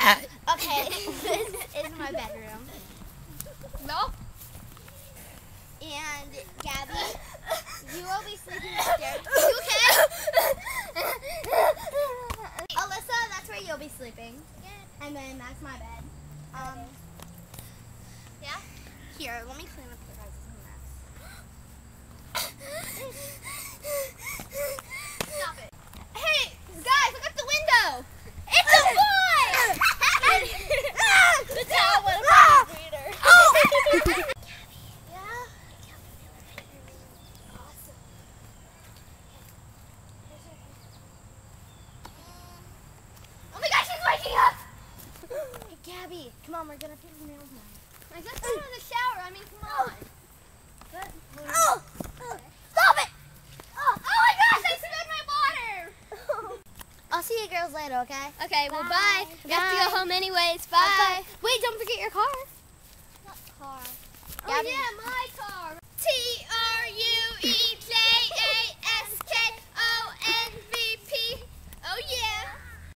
that? Okay, this is my bedroom. No? And Gabby, you will be sleeping upstairs. Are you okay? Alyssa, that's where you'll be sleeping. Yeah. And then that's my bed. Yeah? Here, let me clean up your guys' mess. Stop it. Hey, guys, look out the window. It's a boy! The towel went up his reader. Yeah? Awesome. Oh my gosh, she's waking up! Hey, Gabby, come on, we're gonna take the nails now. I just got out of the shower. I mean, come on. Oh! Stop it! Oh my gosh, I spilled my water! I'll see you girls later, okay? Okay, well, Bye. bye. We have to go home anyways. Bye. Wait, don't forget your car.